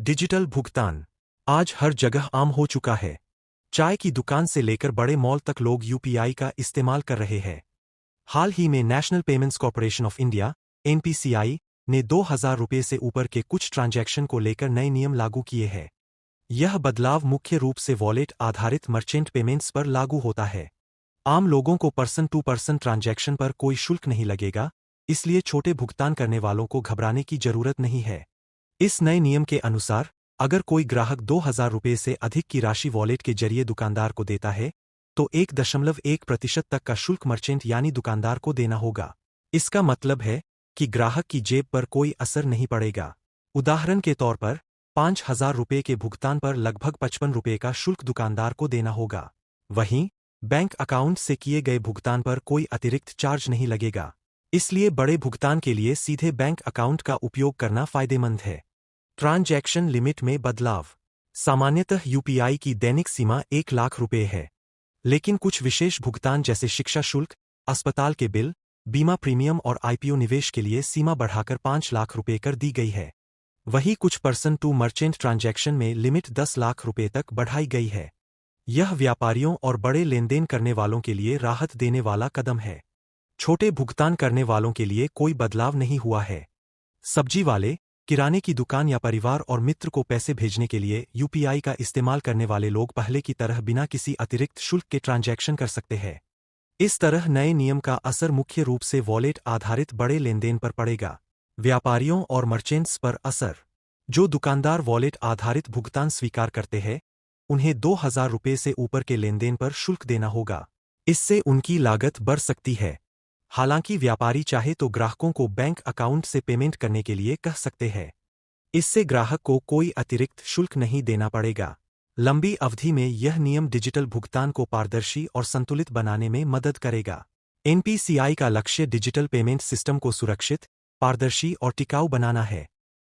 Digital भुगतान आज हर जगह आम हो चुका है। चाय की दुकान से लेकर बड़े मॉल तक लोग यूपीआई का इस्तेमाल कर रहे हैं। हाल ही में national payments corporation of India (NPCI) ने 2000 रुपये से ऊपर के कुछ ट्रांजैक्शन को लेकर नए नियम लागू किए हैं। यह बदलाव मुख्य रूप से वॉलेट आधारित मर्चेंट पेमेंट्स पर लागू होता है। आम लोगों को पर्सन टू पर्सन ट्रांजैक्शन पर कोई शुल्क नहीं लगेगा, इसलिए छोटे भुगतान करने वालों को घबराने की जरूरत नहीं है। इस नए नियम के अनुसार, अगर कोई ग्राहक 2000 रुपये से अधिक की राशि वॉलेट के जरिए दुकानदार को देता है, तो 1.1% तक का शुल्क मर्चेंट यानी दुकानदार को देना होगा। इसका मतलब है कि ग्राहक की जेब पर कोई असर नहीं पड़ेगा। उदाहरण के तौर पर, 5000 रुपये के भुगतान पर लगभग 55 रुपये का शुल्क दुकानदार को देना होगा। वहीं, बैंक अकाउंट से किए गए भुगतान पर कोई अतिरिक्त चार्ज नहीं लगेगा। इसलिए बड़े भुगतान के लिए सीधे बैंक अकाउंट का उपयोग करना फायदेमंद है। ट्रांजैक्शन लिमिट में बदलाव। सामान्यतः यूपीआई की दैनिक सीमा 1 लाख रुपये है। लेकिन कुछ विशेष भुगतान जैसे शिक्षा शुल्क, अस्पताल के बिल, बीमा प्रीमियम और आईपीओ निवेश के लिए सीमा बढ़ाकर 5 लाख रुपये कर दी गई है। वहीं कुछ पर्सन टू मर्चेंट ट्रांजैक्शन में लिमिट 10 लाख रुपये तक बढ़ाई गई है। यह व्यापारियों और बड़े लेनदेन करने वालों के लिए राहत देने वाला कदम है। छोटे भुगतान करने वालों के लिए कोई बदलाव नहीं हुआ है। सब्जी वाले, किराने की दुकान या परिवार और मित्र को पैसे भेजने के लिए यूपीआई का इस्तेमाल करने वाले लोग पहले की तरह बिना किसी अतिरिक्त शुल्क के ट्रांजैक्शन कर सकते हैं। इस तरह नए नियम का असर मुख्य रूप से वॉलेट आधारित बड़े लेनदेन पर पड़ेगा। व्यापारियों और मर्चेंट्स पर असर। जो दुकानदार वॉलेट आधारित भुगतान स्वीकार करते हैं, उन्हें 2000 रुपये से ऊपर के लेनदेन पर शुल्क देना होगा। इससे उनकी लागत बढ़ सकती है। हालांकि व्यापारी चाहे तो ग्राहकों को बैंक अकाउंट से पेमेंट करने के लिए कह सकते हैं। इससे ग्राहक को कोई अतिरिक्त शुल्क नहीं देना पड़ेगा। लंबी अवधि में यह नियम डिजिटल भुगतान को पारदर्शी और संतुलित बनाने में मदद करेगा। एनपीसीआई का लक्ष्य डिजिटल पेमेंट सिस्टम को सुरक्षित, पारदर्शी और टिकाऊ बनाना है।